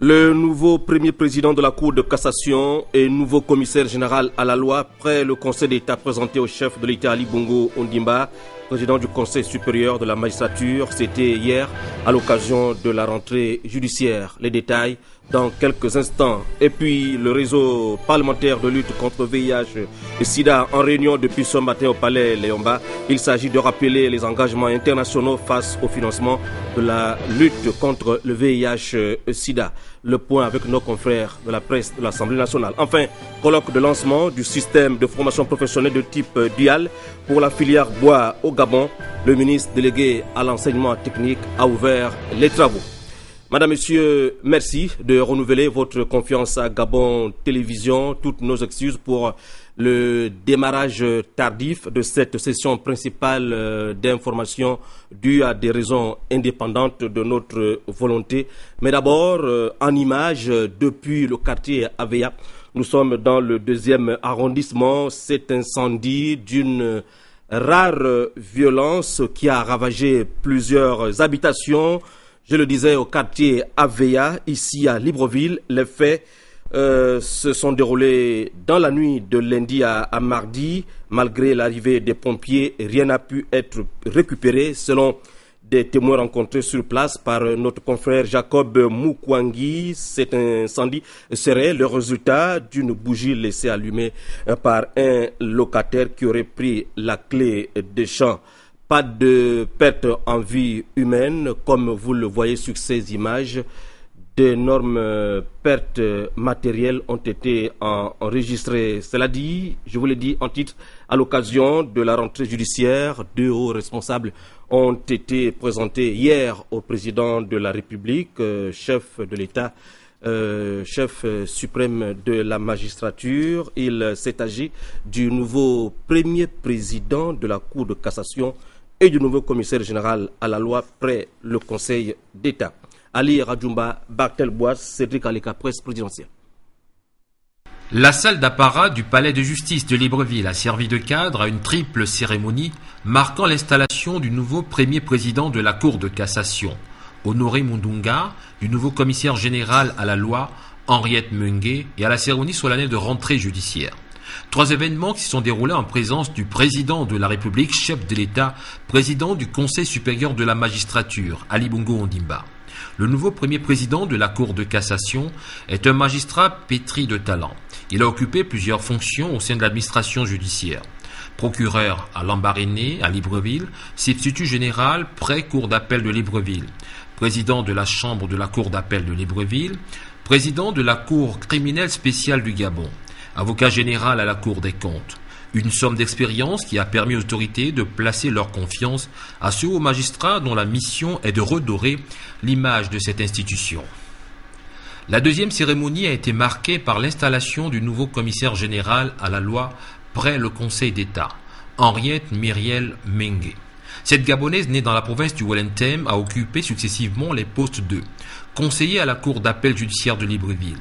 Le nouveau premier président de la Cour de cassation et nouveau commissaire général à la loi après le Conseil d'État présenté au chef de l'État Ali Bongo Ondimba, président du Conseil supérieur de la magistrature, c'était hier à l'occasion de la rentrée judiciaire. Les détails dans quelques instants. Et puis le réseau parlementaire de lutte contre VIH et SIDA en réunion depuis ce matin au Palais Léomba. Il s'agit de rappeler les engagements internationaux face au financement de la lutte contre le VIH-SIDA. Le point avec nos confrères de la presse de l'Assemblée nationale. Enfin, colloque de lancement du système de formation professionnelle de type dual pour la filière bois au Gabon. Le ministre délégué à l'enseignement technique a ouvert les travaux. Madame, Monsieur, merci de renouveler votre confiance à Gabon Télévision. Toutes nos excuses pour le démarrage tardif de cette session principale d'information due à des raisons indépendantes de notre volonté. Mais d'abord, en image, depuis le quartier Aveya, nous sommes dans le 2e arrondissement. Cet incendie d'une rare violence qui a ravagé plusieurs habitations. Je le disais, au quartier Aveya, ici à Libreville, les faits se sont déroulés dans la nuit de lundi à mardi. Malgré l'arrivée des pompiers, rien n'a pu être récupéré selon des témoins rencontrés sur place par notre confrère Jacob Moukwangi. Cet incendie serait le résultat d'une bougie laissée allumée par un locataire qui aurait pris la clé des champs. Pas de perte en vie humaine, comme vous le voyez sur ces images. D'énormes pertes matérielles ont été enregistrées. Cela dit, je vous l'ai dit en titre, à l'occasion de la rentrée judiciaire, 2 hauts responsables ont été présentés hier au président de la République, chef de l'État, chef suprême de la magistrature. Il s'est agi du nouveau premier président de la Cour de cassation et du nouveau commissaire général à la loi près le Conseil d'État. Ali Radjoumba, Bartel Bois, Cédric Aleka, presse présidentielle. La salle d'apparat du palais de justice de Libreville a servi de cadre à une triple cérémonie marquant l'installation du nouveau premier président de la Cour de cassation, Honoré Mundunga, du nouveau commissaire général à la loi, Henriette Mengue, et à la cérémonie solennelle de rentrée judiciaire. 3 événements qui se sont déroulés en présence du président de la République, chef de l'État, président du Conseil supérieur de la magistrature, Ali Bongo Ondimba. Le nouveau premier président de la Cour de cassation est un magistrat pétri de talent. Il a occupé plusieurs fonctions au sein de l'administration judiciaire. Procureur à Lambaréné, à Libreville, substitut général près Cour d'appel de Libreville, président de la Chambre de la Cour d'appel de Libreville, président de la Cour criminelle spéciale du Gabon, avocat général à la Cour des comptes. Une somme d'expérience qui a permis aux autorités de placer leur confiance à ce haut magistrat dont la mission est de redorer l'image de cette institution. La deuxième cérémonie a été marquée par l'installation du nouveau commissaire général à la loi près le Conseil d'État, Henriette Myriel Mengue. Cette Gabonaise née dans la province du Wellington a occupé successivement les postes de conseiller à la Cour d'appel judiciaire de Libreville,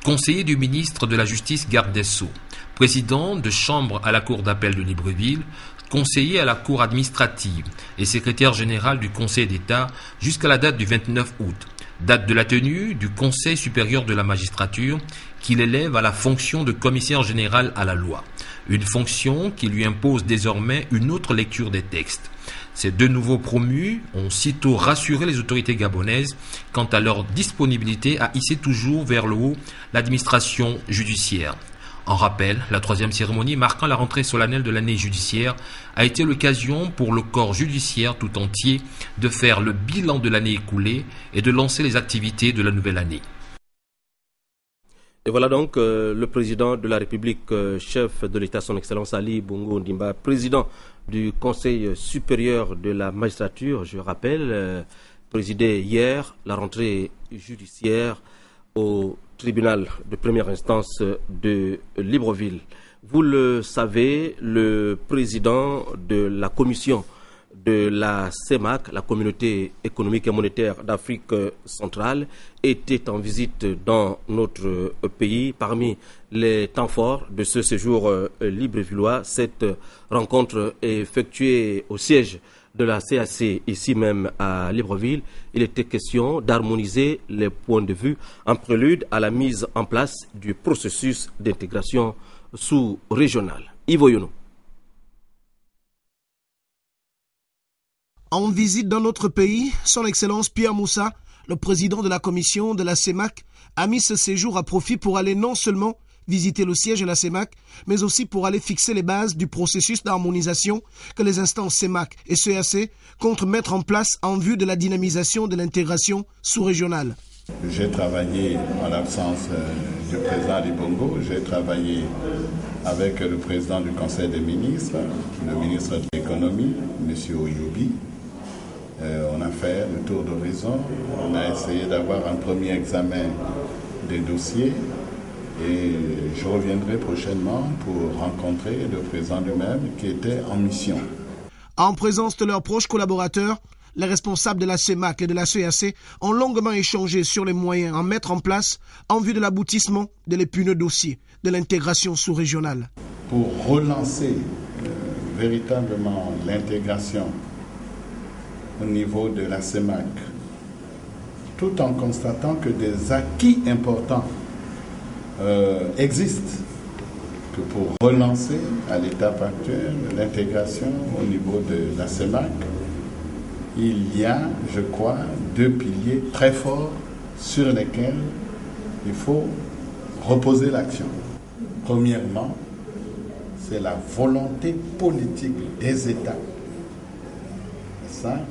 conseiller du ministre de la Justice garde des Sceaux, président de chambre à la Cour d'appel de Libreville, conseiller à la Cour administrative et secrétaire général du Conseil d'État jusqu'à la date du 29 août, date de la tenue du Conseil supérieur de la magistrature qui l'élève à la fonction de commissaire général à la loi, une fonction qui lui impose désormais une autre lecture des textes. Ces 2 nouveaux promus ont sitôt rassuré les autorités gabonaises quant à leur disponibilité à hisser toujours vers le haut l'administration judiciaire. En rappel, la 3e cérémonie marquant la rentrée solennelle de l'année judiciaire a été l'occasion pour le corps judiciaire tout entier de faire le bilan de l'année écoulée et de lancer les activités de la nouvelle année. Et voilà donc le président de la République, chef de l'État, son Excellence Ali Bongo Ondimba, président du Conseil supérieur de la magistrature, je rappelle, présidé hier la rentrée judiciaire au tribunal de première instance de Libreville. Vous le savez, le président de la commission de la CEMAC, la Communauté économique et monétaire d'Afrique centrale, était en visite dans notre pays. Parmi les temps forts de ce séjour librevillois, cette rencontre est effectuée au siège de la CAC, ici même à Libreville, il était question d'harmoniser les points de vue en prélude à la mise en place du processus d'intégration sous-régionale. Ivo Yono. En visite dans notre pays, son Excellence Pierre Moussa, le président de la commission de la CEMAC, a mis ce séjour à profit pour aller non seulement visiter le siège de la CEMAC, mais aussi pour aller fixer les bases du processus d'harmonisation que les instances CEMAC et CAC comptent mettre en place en vue de la dynamisation de l'intégration sous-régionale. J'ai travaillé en l'absence du président Ali Bongo, j'ai travaillé avec le président du Conseil des ministres, le ministre de l'économie, M. Oyoubi. On a fait le tour d'horizon, on a essayé d'avoir un premier examen des dossiers et je reviendrai prochainement pour rencontrer le président lui-même qui était en mission. En présence de leurs proches collaborateurs, les responsables de la CEMAC et de la CAC ont longuement échangé sur les moyens à mettre en place en vue de l'aboutissement de l'épineux dossier de l'intégration sous-régionale. Pour relancer véritablement l'intégration au niveau de la CEMAC, tout en constatant que des acquis importants existent, que pour relancer à l'étape actuelle l'intégration au niveau de la CEMAC, il y a, je crois, deux piliers très forts sur lesquels il faut reposer l'action. Premièrement, c'est la volonté politique des États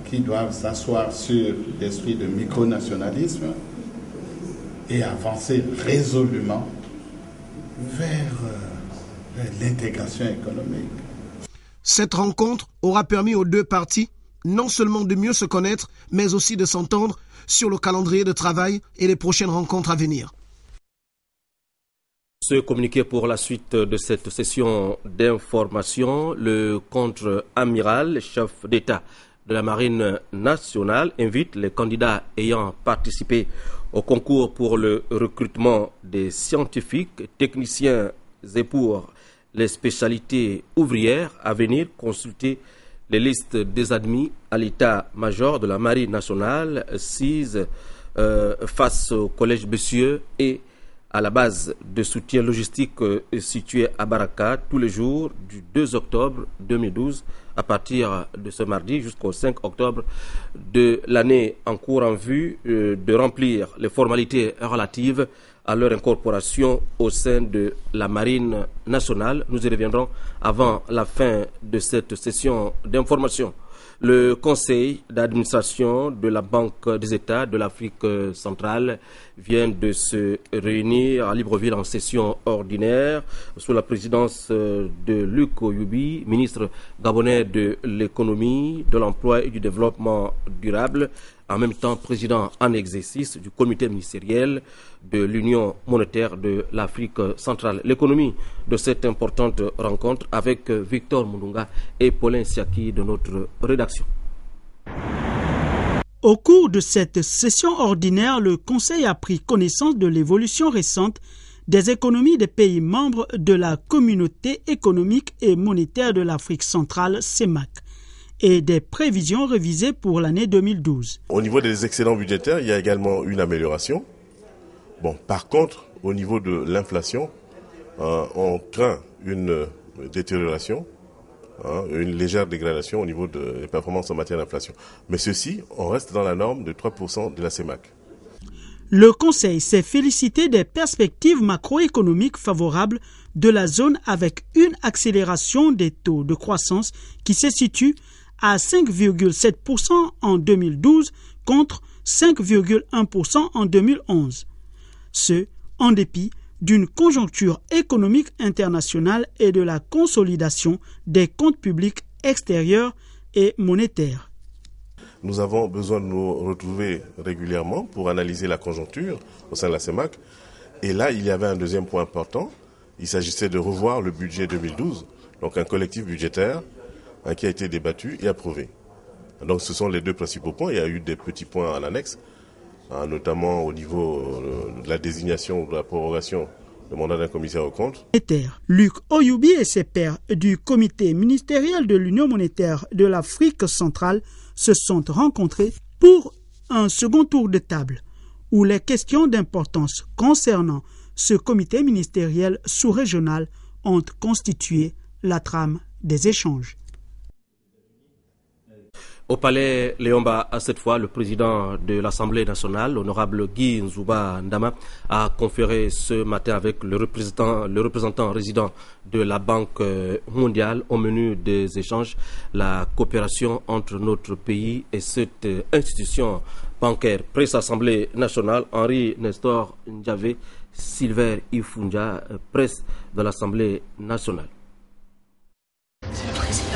qui doivent s'asseoir sur l'esprit de micronationalisme et avancer résolument vers l'intégration économique. Cette rencontre aura permis aux deux parties non seulement de mieux se connaître, mais aussi de s'entendre sur le calendrier de travail et les prochaines rencontres à venir. Ce communiqué pour la suite de cette session d'information, le contre-amiral, chef d'État de la Marine nationale, invite les candidats ayant participé au concours pour le recrutement des scientifiques, techniciens et pour les spécialités ouvrières à venir consulter les listes des admis à l'état-major de la Marine nationale, CISE, face au Collège Bessieux et à la base de soutien logistique située à Baraka tous les jours du 2 octobre 2012 à partir de ce mardi jusqu'au 5 octobre de l'année en cours en vue de remplir les formalités relatives à leur incorporation au sein de la Marine nationale. Nous y reviendrons avant la fin de cette session d'information. Le conseil d'administration de la Banque des États de l'Afrique centrale vient de se réunir à Libreville en session ordinaire sous la présidence de Luc Oyoubi, ministre gabonais de l'économie, de l'emploi et du développement durable, en même temps président en exercice du comité ministériel de l'Union monétaire de l'Afrique centrale. L'économie de cette importante rencontre avec Victor Mundunga et Paulin Siaki de notre rédaction. Au cours de cette session ordinaire, le Conseil a pris connaissance de l'évolution récente des économies des pays membres de la Communauté économique et monétaire de l'Afrique centrale, CEMAC, et des prévisions révisées pour l'année 2012. Au niveau des excédents budgétaires, il y a également une amélioration. Bon, par contre, au niveau de l'inflation, on craint une détérioration, une légère dégradation au niveau des performances en matière d'inflation. Mais ceci, on reste dans la norme de 3% de la CEMAC. Le Conseil s'est félicité des perspectives macroéconomiques favorables de la zone avec une accélération des taux de croissance qui se situe à 5,7% en 2012 contre 5,1% en 2011. Ce, en dépit d'une conjoncture économique internationale et de la consolidation des comptes publics extérieurs et monétaires. Nous avons besoin de nous retrouver régulièrement pour analyser la conjoncture au sein de la CEMAC. Et là, il y avait un deuxième point important. Il s'agissait de revoir le budget 2012, donc un collectif budgétaire qui a été débattu et approuvé. Donc ce sont les deux principaux points. Il y a eu des petits points en annexe, notamment au niveau de la désignation ou de la prorogation le mandat d'un commissaire aux comptes. Luc Oyoubi et ses pairs du comité ministériel de l'Union monétaire de l'Afrique centrale se sont rencontrés pour un second tour de table où les questions d'importance concernant ce comité ministériel sous-régional ont constitué la trame des échanges. Au palais Léomba, à cette fois, le président de l'Assemblée nationale, l'honorable Guy Nzouba Ndama, a conféré ce matin avec le représentant résident de la Banque mondiale au menu des échanges, la coopération entre notre pays et cette institution bancaire. Presse-Assemblée nationale, Henri Nestor Ndjavé, Silver Ifunja, presse de l'Assemblée nationale.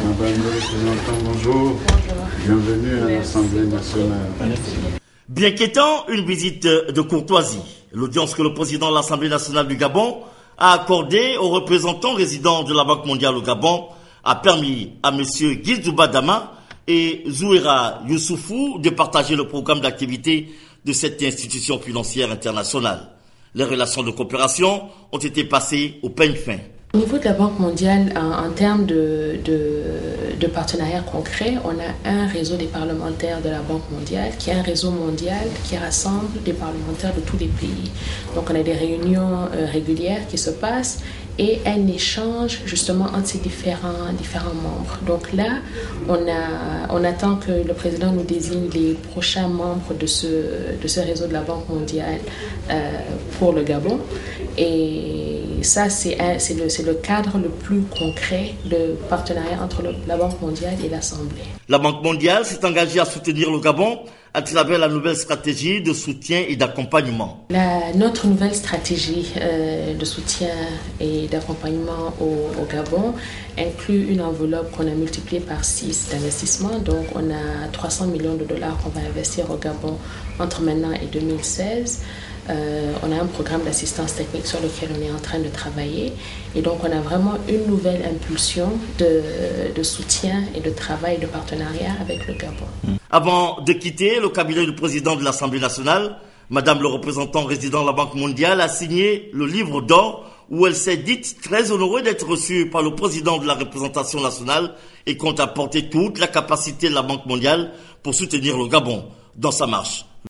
Madame le représentant, bonjour. Bienvenue à l'Assemblée nationale. Bien qu'étant une visite de courtoisie, l'audience que le président de l'Assemblée nationale du Gabon a accordée aux représentants résidents de la Banque mondiale au Gabon a permis à M. Guy Nzouba Ndama et Zouera Youssoufou de partager le programme d'activité de cette institution financière internationale. Les relations de coopération ont été passées au peigne fin. Au niveau de la Banque mondiale, en termes de partenariats concrets, on a un réseau des parlementaires de la Banque mondiale qui est un réseau mondial qui rassemble des parlementaires de tous les pays. Donc on a des réunions régulières qui se passent et un échange justement entre ces différents membres. Donc là, on attend que le président nous désigne les prochains membres de ce réseau de la Banque mondiale pour le Gabon. Et ça, c'est le cadre le plus concret de partenariat entre la Banque mondiale et l'Assemblée. La Banque mondiale s'est engagée à soutenir le Gabon à travers la nouvelle stratégie de soutien et d'accompagnement. Notre nouvelle stratégie de soutien et d'accompagnement au Gabon inclut une enveloppe qu'on a multipliée par 6 d'investissement. Donc on a 300 millions de dollars qu'on va investir au Gabon entre maintenant et 2016. On a un programme d'assistance technique sur lequel on est en train de travailler et donc on a vraiment une nouvelle impulsion de soutien et de travail de partenariat avec le Gabon. Avant de quitter le cabinet du président de l'Assemblée nationale, Madame le représentant résident de la Banque mondiale a signé le livre d'or où elle s'est dite très honorée d'être reçue par le président de la représentation nationale et compte apporter toute la capacité de la Banque mondiale pour soutenir le Gabon dans sa marche